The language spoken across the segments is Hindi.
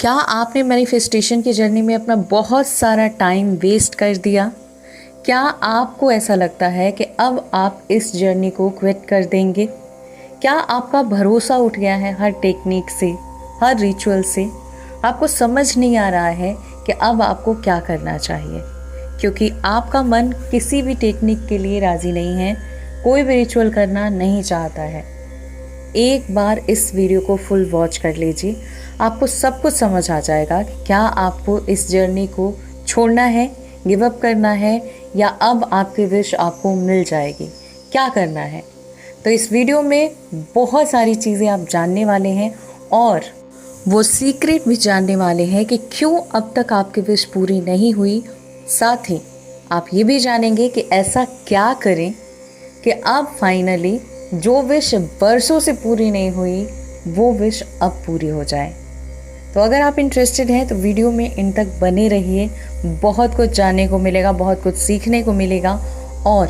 क्या आपने मैनिफेस्टेशन की जर्नी में अपना बहुत सारा टाइम वेस्ट कर दिया? क्या आपको ऐसा लगता है कि अब आप इस जर्नी को क्विट कर देंगे? क्या आपका भरोसा उठ गया है हर टेक्निक से, हर रिचुअल से? आपको समझ नहीं आ रहा है कि अब आपको क्या करना चाहिए, क्योंकि आपका मन किसी भी टेक्निक के लिए राज़ी नहीं है, कोई भी रिचुअल करना नहीं चाहता है। एक बार इस वीडियो को फुल वॉच कर लीजिए, आपको सब कुछ समझ आ जाएगा कि क्या आपको इस जर्नी को छोड़ना है, गिव अप करना है, या अब आपकी विश आपको मिल जाएगी, क्या करना है। तो इस वीडियो में बहुत सारी चीज़ें आप जानने वाले हैं और वो सीक्रेट भी जानने वाले हैं कि क्यों अब तक आपकी विश पूरी नहीं हुई। साथ ही आप ये भी जानेंगे कि ऐसा क्या करें कि अब फाइनली जो विश बरसों से पूरी नहीं हुई वो विश अब पूरी हो जाए। तो अगर आप इंटरेस्टेड हैं तो वीडियो में इन तक बने रहिए, बहुत कुछ जानने को मिलेगा, बहुत कुछ सीखने को मिलेगा और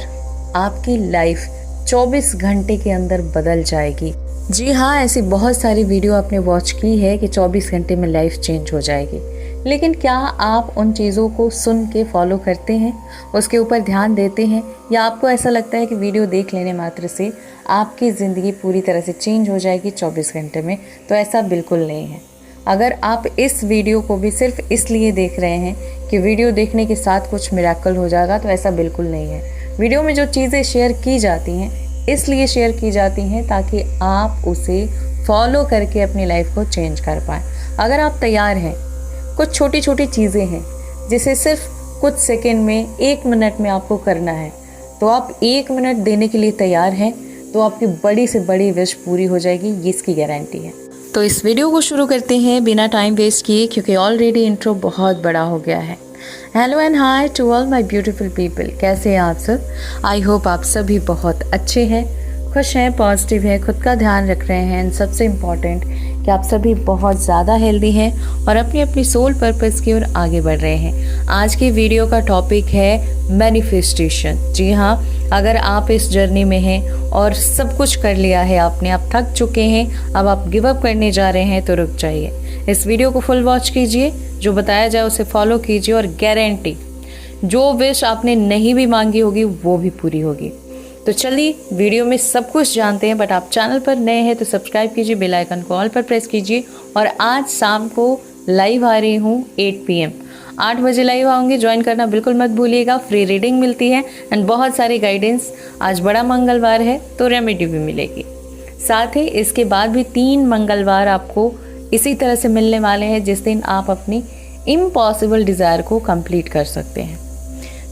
आपकी लाइफ 24 घंटे के अंदर बदल जाएगी। जी हाँ, ऐसी बहुत सारी वीडियो आपने वॉच की है कि 24 घंटे में लाइफ चेंज हो जाएगी, लेकिन क्या आप उन चीज़ों को सुन के फॉलो करते हैं, उसके ऊपर ध्यान देते हैं, या आपको ऐसा लगता है कि वीडियो देख लेने मात्र से आपकी ज़िंदगी पूरी तरह से चेंज हो जाएगी 24 घंटे में? तो ऐसा बिल्कुल नहीं है। अगर आप इस वीडियो को भी सिर्फ इसलिए देख रहे हैं कि वीडियो देखने के साथ कुछ मिरेकल हो जाएगा, तो ऐसा बिल्कुल नहीं है। वीडियो में जो चीज़ें शेयर की जाती हैं इसलिए शेयर की जाती हैं ताकि आप उसे फॉलो करके अपनी लाइफ को चेंज कर पाएँ। अगर आप तैयार हैं, कुछ छोटी छोटी चीज़ें हैं जिसे सिर्फ कुछ सेकंड में, 1 मिनट में आपको करना है, तो आप 1 मिनट देने के लिए तैयार हैं तो आपकी बड़ी से बड़ी विश पूरी हो जाएगी, ये इसकी गारंटी है। तो इस वीडियो को शुरू करते हैं बिना टाइम वेस्ट किए, क्योंकि ऑलरेडी इंट्रो बहुत बड़ा हो गया है। Hello and hi to all my beautiful people, कैसे हैं आप सब? आई होप आप सभी बहुत अच्छे हैं, खुश हैं, पॉजिटिव हैं, खुद का ध्यान रख रहे हैं, एंड सबसे इम्पॉर्टेंट कि आप सभी बहुत ज़्यादा हेल्दी हैं और अपनी अपनी सोल पर्पस की ओर आगे बढ़ रहे हैं। आज की वीडियो का टॉपिक है मैनिफेस्टेशन। जी हाँ, अगर आप इस जर्नी में हैं और सब कुछ कर लिया है आपने, आप थक चुके हैं, अब आप गिव अप करने जा रहे हैं, तो रुक जाइए। इस वीडियो को फुल वॉच कीजिए, जो बताया जाए उसे फॉलो कीजिए और गारंटी जो विश आपने नहीं भी मांगी होगी वो भी पूरी होगी। तो चलिए वीडियो में सब कुछ जानते हैं। बट आप चैनल पर नए हैं तो सब्सक्राइब कीजिए, बेल आइकन को ऑल पर प्रेस कीजिए। और आज शाम को लाइव आ रही हूँ 8 PM, 8 बजे लाइव आऊँगी, ज्वाइन करना बिल्कुल मत भूलिएगा। फ्री रीडिंग मिलती है एंड बहुत सारी गाइडेंस। आज बड़ा मंगलवार है तो रेमेडी भी मिलेगी। साथ ही इसके बाद भी 3 मंगलवार आपको इसी तरह से मिलने वाले हैं जिस दिन आप अपनी इम्पॉसिबल डिज़ायर को कंप्लीट कर सकते हैं।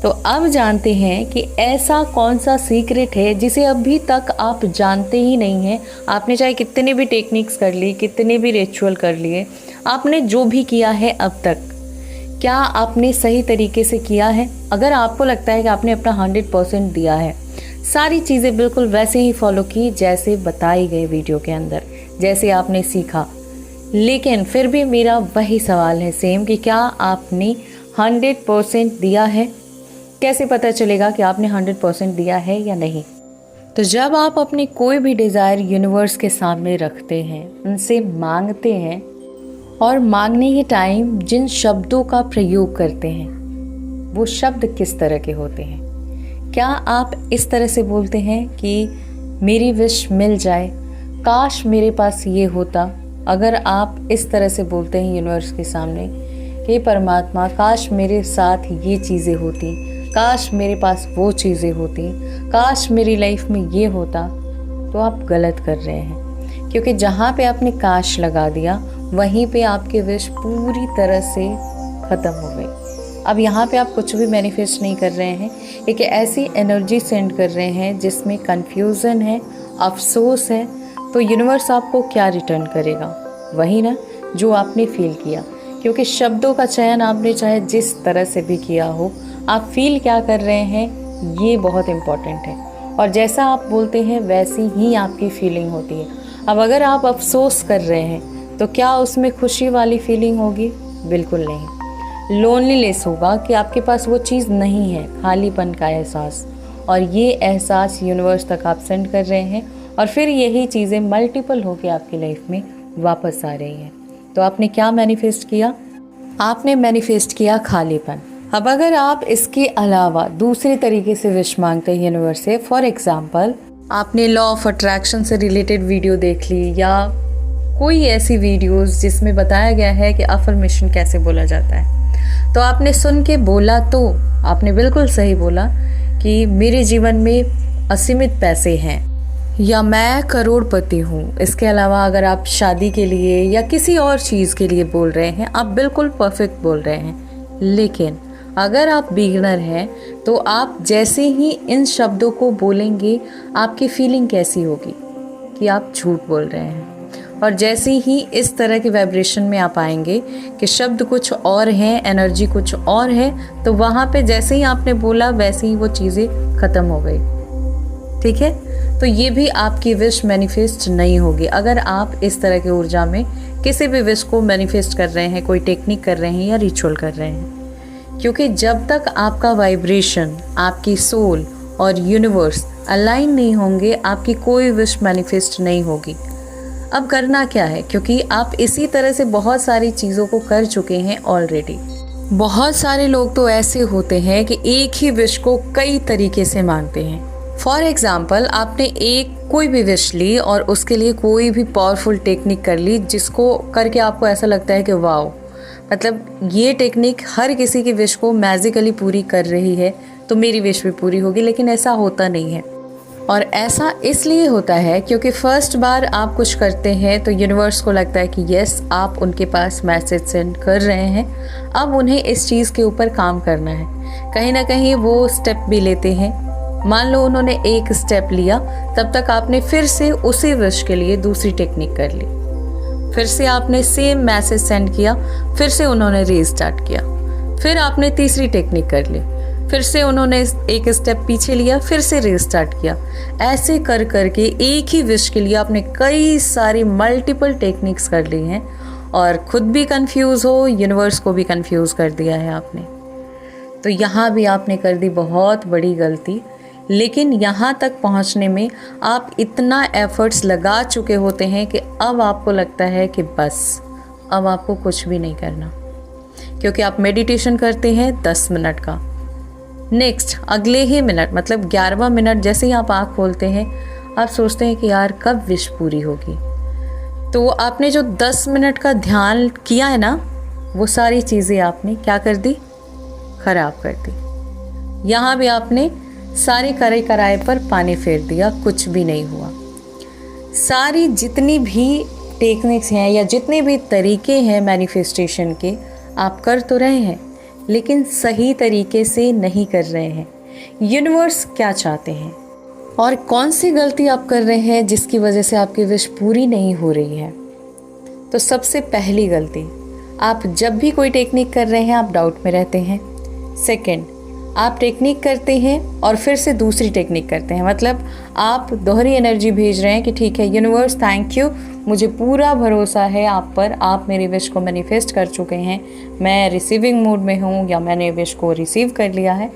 तो अब जानते हैं कि ऐसा कौन सा सीक्रेट है जिसे अभी तक आप जानते ही नहीं हैं। आपने चाहे कितने भी टेक्निक्स कर ली, कितने भी रिचुअल कर लिए, आपने जो भी किया है अब तक, क्या आपने सही तरीके से किया है? अगर आपको लगता है कि आपने अपना 100% दिया है, सारी चीज़ें बिल्कुल वैसे ही फॉलो की जैसे बताई गई वीडियो के अंदर, जैसे आपने सीखा, लेकिन फिर भी मेरा वही सवाल है सेम कि क्या आपने 100% दिया है? कैसे पता चलेगा कि आपने 100% दिया है या नहीं? तो जब आप अपनी कोई भी डिज़ायर यूनिवर्स के सामने रखते हैं, उनसे मांगते हैं, और मांगने के टाइम जिन शब्दों का प्रयोग करते हैं वो शब्द किस तरह के होते हैं? क्या आप इस तरह से बोलते हैं कि मेरी विश मिल जाए, काश मेरे पास ये होता? अगर आप इस तरह से बोलते हैं यूनिवर्स के सामने कि परमात्मा काश मेरे साथ ये चीज़ें होती, काश मेरे पास वो चीज़ें होती, काश मेरी लाइफ में ये होता, तो आप गलत कर रहे हैं। क्योंकि जहाँ पे आपने काश लगा दिया वहीं पे आपकी विश पूरी तरह से ख़त्म हो गई। अब यहाँ पे आप कुछ भी मैनिफेस्ट नहीं कर रहे हैं, एक ऐसी एनर्जी सेंड कर रहे हैं जिसमें कन्फ्यूज़न है, अफसोस है। तो यूनिवर्स आपको क्या रिटर्न करेगा? वही ना जो आपने फील किया। क्योंकि शब्दों का चयन आपने चाहे जिस तरह से भी किया हो, आप फील क्या कर रहे हैं ये बहुत इम्पॉर्टेंट है। और जैसा आप बोलते हैं वैसी ही आपकी फीलिंग होती है। अब अगर आप अफसोस कर रहे हैं तो क्या उसमें खुशी वाली फीलिंग होगी? बिल्कुल नहीं। लोनलीनेस होगा कि आपके पास वो चीज़ नहीं है, खालीपन का एहसास। और ये एहसास यूनिवर्स तक आप सेंड कर रहे हैं और फिर यही चीज़ें मल्टीपल होकर आपकी लाइफ में वापस आ रही हैं। तो आपने क्या मैनिफेस्ट किया? आपने मैनिफेस्ट किया खालीपन। अब अगर आप इसके अलावा दूसरे तरीके से विश मांगते हैं यूनिवर्स से, फॉर एग्जाम्पल आपने लॉ ऑफ अट्रैक्शन से रिलेटेड वीडियो देख ली या कोई ऐसी वीडियोस जिसमें बताया गया है कि अफर्मेशन कैसे बोला जाता है, तो आपने सुन के बोला, तो आपने बिल्कुल सही बोला कि मेरे जीवन में असीमित पैसे हैं या मैं करोड़पति हूँ। इसके अलावा अगर आप शादी के लिए या किसी और चीज़ के लिए बोल रहे हैं, आप बिल्कुल परफेक्ट बोल रहे हैं। लेकिन अगर आप बिगिनर हैं तो आप जैसे ही इन शब्दों को बोलेंगे, आपकी फीलिंग कैसी होगी कि आप झूठ बोल रहे हैं। और जैसे ही इस तरह के वाइब्रेशन में आप आएंगे कि शब्द कुछ और हैं, एनर्जी कुछ और है, तो वहाँ पे जैसे ही आपने बोला वैसे ही वो चीज़ें ख़त्म हो गई। ठीक है, तो ये भी आपकी विश मैनिफेस्ट नहीं होगी अगर आप इस तरह की ऊर्जा में किसी भी विश को मैनिफेस्ट कर रहे हैं, कोई टेक्निक कर रहे हैं या रिचुअल कर रहे हैं। क्योंकि जब तक आपका वाइब्रेशन, आपकी सोल और यूनिवर्स अलाइन नहीं होंगे, आपकी कोई विश मैनिफेस्ट नहीं होगी। अब करना क्या है, क्योंकि आप इसी तरह से बहुत सारी चीज़ों को कर चुके हैं ऑलरेडी। बहुत सारे लोग तो ऐसे होते हैं कि एक ही विश को कई तरीके से मांगते हैं। फॉर एग्ज़ाम्पल आपने एक कोई भी विश ली और उसके लिए कोई भी पावरफुल टेक्निक कर ली, जिसको करके आपको ऐसा लगता है कि वाओ, मतलब ये टेक्निक हर किसी की विश को मैजिकली पूरी कर रही है, तो मेरी विश भी पूरी होगी। लेकिन ऐसा होता नहीं है। और ऐसा इसलिए होता है क्योंकि फर्स्ट बार आप कुछ करते हैं तो यूनिवर्स को लगता है कि यस, आप उनके पास मैसेज सेंड कर रहे हैं, अब उन्हें इस चीज़ के ऊपर काम करना है। कहीं ना कहीं वो स्टेप भी लेते हैं। मान लो उन्होंने एक स्टेप लिया, तब तक आपने फिर से उसी विश के लिए दूसरी टेक्निक कर ली, फिर से आपने सेम मैसेज सेंड किया, फिर से उन्होंने रीस्टार्ट किया, फिर आपने तीसरी टेक्निक कर ली, फिर से उन्होंने एक स्टेप पीछे लिया, फिर से रीस्टार्ट किया। ऐसे कर करके एक ही विश के लिए आपने कई सारी मल्टीपल टेक्निक्स कर ली हैं और खुद भी कंफ्यूज हो, यूनिवर्स को भी कंफ्यूज कर दिया है आपने। तो यहाँ भी आपने कर दी बहुत बड़ी गलती। लेकिन यहाँ तक पहुँचने में आप इतना एफर्ट्स लगा चुके होते हैं कि अब आपको लगता है कि बस अब आपको कुछ भी नहीं करना, क्योंकि आप मेडिटेशन करते हैं 10 मिनट का, नेक्स्ट अगले ही मिनट मतलब 11वां मिनट जैसे ही आप आँख खोलते हैं, आप सोचते हैं कि यार कब विश पूरी होगी। तो आपने जो 10 मिनट का ध्यान किया है ना, वो सारी चीज़ें आपने क्या कर दी, ख़राब कर दी। यहाँ भी आपने सारे करे कराए पर पानी फेर दिया, कुछ भी नहीं हुआ। सारी जितनी भी टेक्निक्स हैं या जितने भी तरीके हैं मैनिफेस्टेशन के, आप कर तो रहे हैं लेकिन सही तरीके से नहीं कर रहे हैं। यूनिवर्स क्या चाहते हैं और कौन सी गलती आप कर रहे हैं जिसकी वजह से आपकी विश पूरी नहीं हो रही है। तो सबसे पहली गलती, आप जब भी कोई टेक्निक कर रहे हैं आप डाउट में रहते हैं। सेकंड, आप टेक्निक करते हैं और फिर से दूसरी टेक्निक करते हैं, मतलब आप दोहरी एनर्जी भेज रहे हैं कि ठीक है यूनिवर्स थैंक यू, मुझे पूरा भरोसा है आप पर, आप मेरी विश को मैनिफेस्ट कर चुके हैं, मैं रिसीविंग मूड में हूँ या मैंने विश को रिसीव कर लिया है।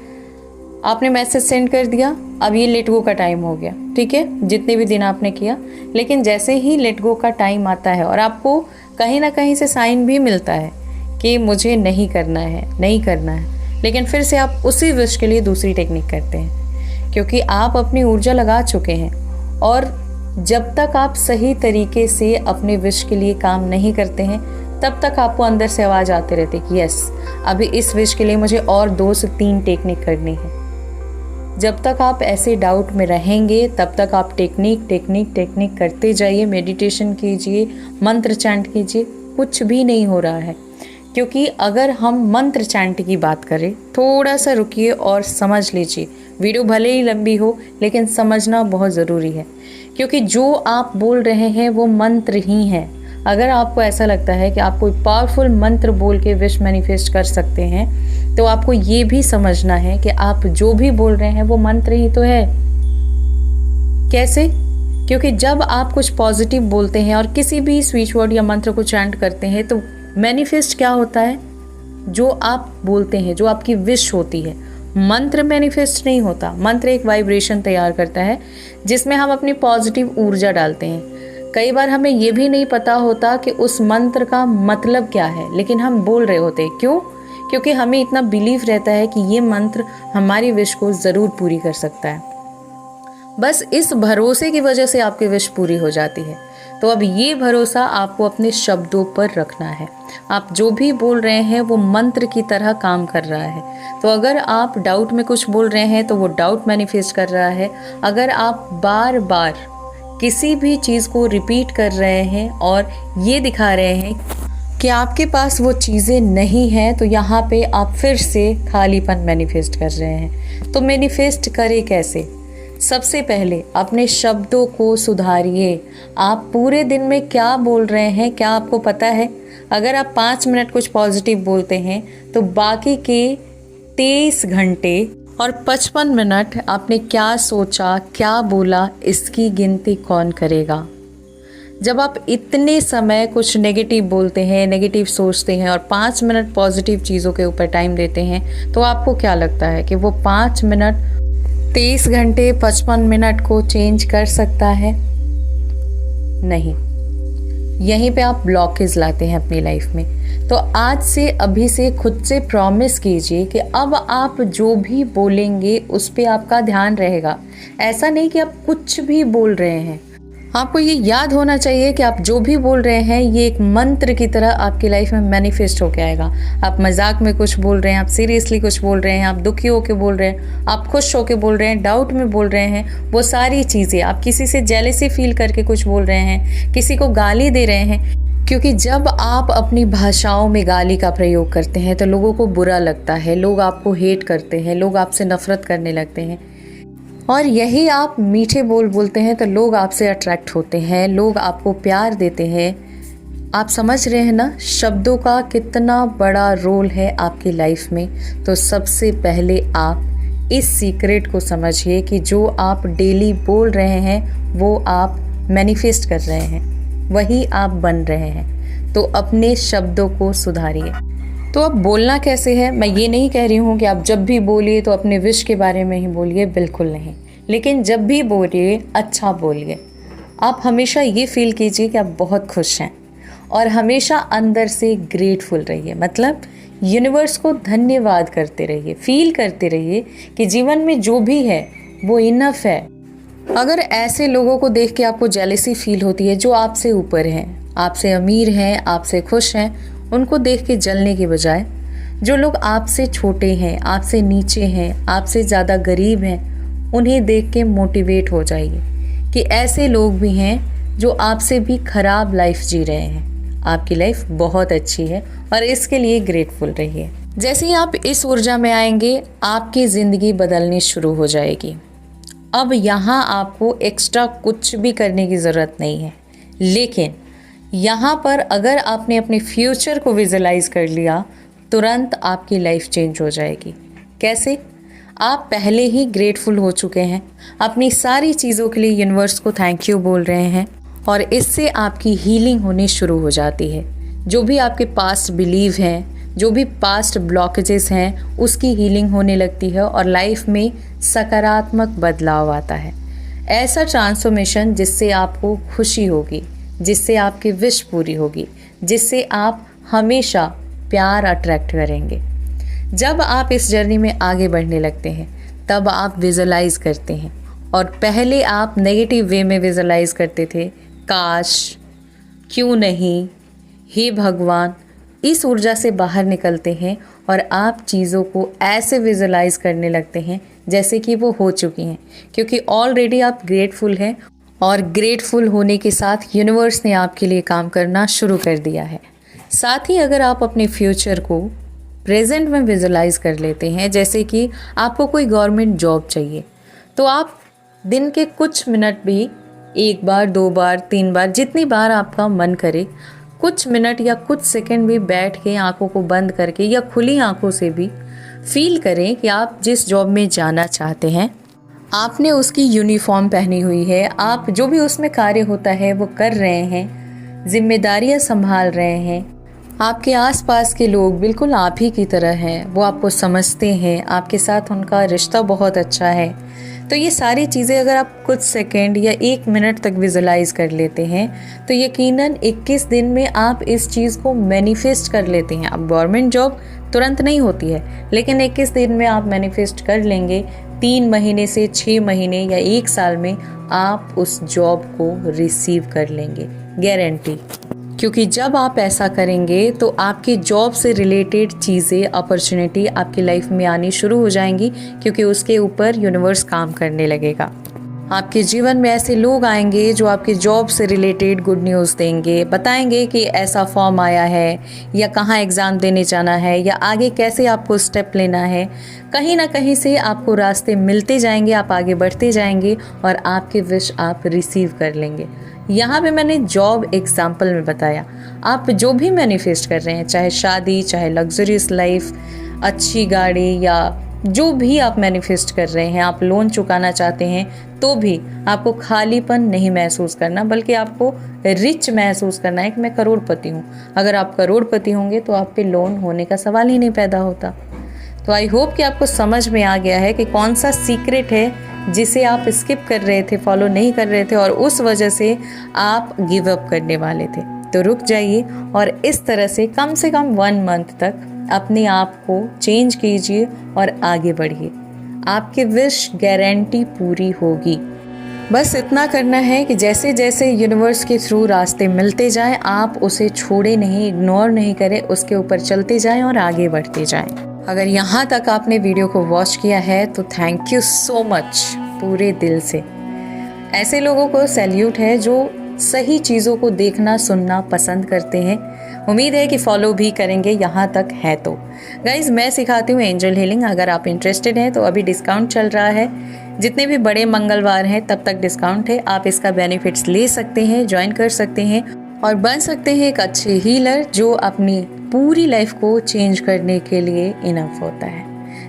आपने मैसेज सेंड कर दिया, अब ये लेट गो का टाइम हो गया, ठीक है, जितने भी दिन आपने किया। लेकिन जैसे ही लेट गो का टाइम आता है और आपको कहीं ना कहीं से साइन भी मिलता है कि मुझे नहीं करना है, नहीं करना है, लेकिन फिर से आप उसी विश के लिए दूसरी टेक्निक करते हैं, क्योंकि आप अपनी ऊर्जा लगा चुके हैं। और जब तक आप सही तरीके से अपने विश के लिए काम नहीं करते हैं, तब तक आपको अंदर से आवाज़ आते रहती है कि यस, अभी इस विश के लिए मुझे और 2 से 3 टेक्निक करनी है। जब तक आप ऐसे डाउट में रहेंगे, तब तक आप टेक्निक करते जाइए, मेडिटेशन कीजिए, मंत्र चैंट कीजिए, कुछ भी नहीं हो रहा है। क्योंकि अगर हम मंत्र चैंट की बात करें, थोड़ा सा रुकिए और समझ लीजिए, वीडियो भले ही लंबी हो लेकिन समझना बहुत ज़रूरी है, क्योंकि जो आप बोल रहे हैं वो मंत्र ही है। अगर आपको ऐसा लगता है कि आप कोई पावरफुल मंत्र बोल के विश मैनिफेस्ट कर सकते हैं, तो आपको ये भी समझना है कि आप जो भी बोल रहे हैं वो मंत्र ही तो है। कैसे? क्योंकि जब आप कुछ पॉजिटिव बोलते हैं और किसी भी स्विच वर्ड या मंत्र को चैंट करते हैं, तो मैनिफेस्ट क्या होता है, जो आप बोलते हैं, जो आपकी विश होती है। मंत्र मैनिफेस्ट नहीं होता। मंत्र एक वाइब्रेशन तैयार करता है जिसमें हम अपनी पॉजिटिव ऊर्जा डालते हैं। कई बार हमें ये भी नहीं पता होता कि उस मंत्र का मतलब क्या है, लेकिन हम बोल रहे होते हैं। क्यों? क्योंकि हमें इतना बिलीव रहता है कि ये मंत्र हमारी विश को ज़रूर पूरी कर सकता है। बस इस भरोसे की वजह से आपकी विश पूरी हो जाती है। तो अब ये भरोसा आपको अपने शब्दों पर रखना है। आप जो भी बोल रहे हैं वो मंत्र की तरह काम कर रहा है। तो अगर आप डाउट में कुछ बोल रहे हैं तो वो डाउट मैनिफेस्ट कर रहा है। अगर आप बार बार किसी भी चीज़ को रिपीट कर रहे हैं और ये दिखा रहे हैं कि आपके पास वो चीज़ें नहीं हैं, तो यहाँ पे आप फिर से खालीपन मैनिफेस्ट कर रहे हैं। तो मैनिफेस्ट करें कैसे? सबसे पहले अपने शब्दों को सुधारिए। आप पूरे दिन में क्या बोल रहे हैं, क्या आपको पता है? अगर आप 5 मिनट कुछ पॉजिटिव बोलते हैं तो बाकी के 23 घंटे और 55 मिनट आपने क्या सोचा, क्या बोला, इसकी गिनती कौन करेगा? जब आप इतने समय कुछ नेगेटिव बोलते हैं, नेगेटिव सोचते हैं और 5 मिनट पॉजिटिव चीज़ों के ऊपर टाइम देते हैं, तो आपको क्या लगता है कि वो 5 मिनट 23 घंटे 55 मिनट को चेंज कर सकता है? नहीं। यहीं पे आप ब्लॉकेज लाते हैं अपनी लाइफ में। तो आज से, अभी से खुद से प्रॉमिस कीजिए कि अब आप जो भी बोलेंगे उस पे आपका ध्यान रहेगा। ऐसा नहीं कि आप कुछ भी बोल रहे हैं। आपको ये याद होना चाहिए कि आप जो भी बोल रहे हैं ये एक मंत्र की तरह आपकी लाइफ में मैनिफेस्ट होके आएगा। आप मजाक में कुछ बोल रहे हैं, आप सीरियसली कुछ बोल रहे हैं, आप दुखी होके बोल रहे हैं, आप खुश होके बोल रहे हैं, डाउट में बोल रहे हैं, वो सारी चीज़ें, आप किसी से जेलसी फील करके कुछ बोल रहे हैं, किसी को गाली दे रहे हैं। क्योंकि जब आप अपनी भाषाओं में गाली का प्रयोग करते हैं तो लोगों को बुरा लगता है, लोग आपको हेट करते हैं, लोग आपसे नफरत करने लगते हैं। और यही आप मीठे बोल बोलते हैं तो लोग आपसे अट्रैक्ट होते हैं, लोग आपको प्यार देते हैं। आप समझ रहे हैं ना शब्दों का कितना बड़ा रोल है आपकी लाइफ में? तो सबसे पहले आप इस सीक्रेट को समझिए कि जो आप डेली बोल रहे हैं वो आप मैनिफेस्ट कर रहे हैं, वही आप बन रहे हैं। तो अपने शब्दों को सुधारिए। तो अब बोलना कैसे है? मैं ये नहीं कह रही हूँ कि आप जब भी बोलिए तो अपने विश के बारे में ही बोलिए, बिल्कुल नहीं। लेकिन जब भी बोलिए अच्छा बोलिए। आप हमेशा ये फील कीजिए कि आप बहुत खुश हैं और हमेशा अंदर से ग्रेटफुल रहिए। मतलब यूनिवर्स को धन्यवाद करते रहिए, फील करते रहिए कि जीवन में जो भी है वो इनफ है। अगर ऐसे लोगों को देख के आपको जेलसी फील होती है जो आपसे ऊपर हैं, आपसे अमीर हैं, आपसे खुश हैं, उनको देख के जलने के बजाय जो लोग आपसे छोटे हैं, आपसे नीचे हैं, आपसे ज़्यादा गरीब हैं, उन्हें देख के मोटिवेट हो जाइए कि ऐसे लोग भी हैं जो आपसे भी ख़राब लाइफ जी रहे हैं। आपकी लाइफ बहुत अच्छी है और इसके लिए ग्रेटफुल रहिए। जैसे ही आप इस ऊर्जा में आएंगे आपकी ज़िंदगी बदलनी शुरू हो जाएगी। अब यहाँ आपको एक्स्ट्रा कुछ भी करने की ज़रूरत नहीं है, लेकिन यहाँ पर अगर आपने अपने फ्यूचर को विजुलाइज कर लिया तुरंत आपकी लाइफ चेंज हो जाएगी। कैसे? आप पहले ही ग्रेटफुल हो चुके हैं, अपनी सारी चीज़ों के लिए यूनिवर्स को थैंक यू बोल रहे हैं और इससे आपकी हीलिंग होनी शुरू हो जाती है। जो भी आपके पास्ट बिलीव हैं, जो भी पास्ट ब्लॉकेजेस हैं, उसकी हीलिंग होने लगती है और लाइफ में सकारात्मक बदलाव आता है। ऐसा ट्रांसफॉर्मेशन जिससे आपको खुशी होगी, जिससे आपकी विश पूरी होगी, जिससे आप हमेशा प्यार अट्रैक्ट करेंगे। जब आप इस जर्नी में आगे बढ़ने लगते हैं तब आप विजुलाइज करते हैं, और पहले आप नेगेटिव वे में विजुलाइज करते थे, काश, क्यों नहीं, हे भगवान। इस ऊर्जा से बाहर निकलते हैं और आप चीज़ों को ऐसे विजुलाइज करने लगते हैं जैसे कि वो हो चुकी हैं, क्योंकि ऑलरेडी आप ग्रेटफुल हैं और ग्रेटफुल होने के साथ यूनिवर्स ने आपके लिए काम करना शुरू कर दिया है। साथ ही अगर आप अपने फ्यूचर को प्रेजेंट में विजुलाइज कर लेते हैं, जैसे कि आपको कोई गवर्नमेंट जॉब चाहिए, तो आप दिन के कुछ मिनट भी, 1 बार 2 बार 3 बार, जितनी बार आपका मन करे, कुछ मिनट या कुछ सेकंड भी बैठ के आंखों को बंद करके या खुली आंखों से भी फील करें कि आप जिस जॉब में जाना चाहते हैं आपने उसकी यूनिफॉर्म पहनी हुई है, आप जो भी उसमें कार्य होता है वो कर रहे हैं, जिम्मेदारियां संभाल रहे हैं। आपके आसपास के लोग बिल्कुल आप ही की तरह हैं, वो आपको समझते हैं, आपके साथ उनका रिश्ता बहुत अच्छा है। तो ये सारी चीज़ें अगर आप कुछ सेकंड या 1 मिनट तक विजुलाइज कर लेते हैं तो यकीनन 21 दिन में आप इस चीज़ को मैनिफेस्ट कर लेते हैं। अब गवर्नमेंट जॉब तुरंत नहीं होती है, लेकिन 21 दिन में आप मैनिफेस्ट कर लेंगे। 3 महीने से 6 महीने या 1 साल में आप उस जॉब को रिसीव कर लेंगे, गारंटी। क्योंकि जब आप ऐसा करेंगे तो आपकी जॉब से रिलेटेड चीज़ें, अपॉर्चुनिटी आपकी लाइफ में आनी शुरू हो जाएंगी, क्योंकि उसके ऊपर यूनिवर्स काम करने लगेगा। आपके जीवन में ऐसे लोग आएंगे जो आपकी जॉब से रिलेटेड गुड न्यूज़ देंगे, बताएंगे कि ऐसा फॉर्म आया है या कहाँ एग्ज़ाम देने जाना है या आगे कैसे आपको स्टेप लेना है। कहीं ना कहीं से आपको रास्ते मिलते जाएंगे, आप आगे बढ़ते जाएंगे और आपके विश आप रिसीव कर लेंगे। यहाँ पे मैंने जॉब एग्जाम्पल में बताया। आप जो भी मैनिफेस्ट कर रहे हैं, चाहे शादी, चाहे लग्जरियस लाइफ, अच्छी गाड़ी, या जो भी आप मैनिफेस्ट कर रहे हैं, आप लोन चुकाना चाहते हैं, तो भी आपको खालीपन नहीं महसूस करना, बल्कि आपको रिच महसूस करना है कि मैं करोड़पति हूँ। अगर आप करोड़पति होंगे तो आप पे लोन होने का सवाल ही नहीं पैदा होता। तो आई होप कि आपको समझ में आ गया है कि कौन सा सीक्रेट है जिसे आप स्किप कर रहे थे, फॉलो नहीं कर रहे थे और उस वजह से आप गिव अप करने वाले थे। तो रुक जाइए और इस तरह से कम 1 मंथ तक अपने आप को चेंज कीजिए और आगे बढ़िए। आपकी विश गारंटी पूरी होगी। बस इतना करना है कि जैसे जैसे यूनिवर्स के थ्रू रास्ते मिलते जाएं, आप उसे छोड़े नहीं, इग्नोर नहीं करें, उसके ऊपर चलते जाएं और आगे बढ़ते जाएं। अगर यहाँ तक आपने वीडियो को वॉच किया है तो थैंक यू सो मच, पूरे दिल से। ऐसे लोगों को सैल्यूट है जो सही चीज़ों को देखना सुनना पसंद करते हैं। उम्मीद है कि फॉलो भी करेंगे, यहाँ तक है तो। गाइज, मैं सिखाती हूँ एंजल हीलिंग। अगर आप इंटरेस्टेड हैं तो अभी डिस्काउंट चल रहा है। जितने भी बड़े मंगलवार हैं तब तक डिस्काउंट है। आप इसका बेनिफिट्स ले सकते हैं, ज्वाइन कर सकते हैं और बन सकते हैं एक अच्छे हीलर जो अपनी पूरी लाइफ को चेंज करने के लिए इनफ होता है।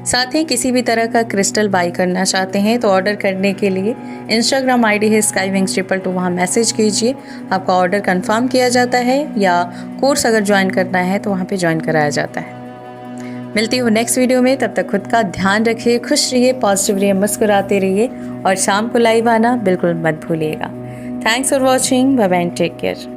साथ ही किसी भी तरह का क्रिस्टल बाई करना चाहते हैं तो ऑर्डर करने के लिए इंस्टाग्राम आईडी है skywings222, वहाँ मैसेज कीजिए, आपका ऑर्डर कंफर्म किया जाता है, या कोर्स अगर ज्वाइन करना है तो वहाँ पे ज्वाइन कराया जाता है। मिलती हूँ नेक्स्ट वीडियो में, तब तक खुद का ध्यान रखिए, खुश रहिए, पॉजिटिव रहिए, मुस्कुराते रहिए और शाम को लाइव आना बिल्कुल मत भूलिएगा। Thanks for watching, bye bye, take care.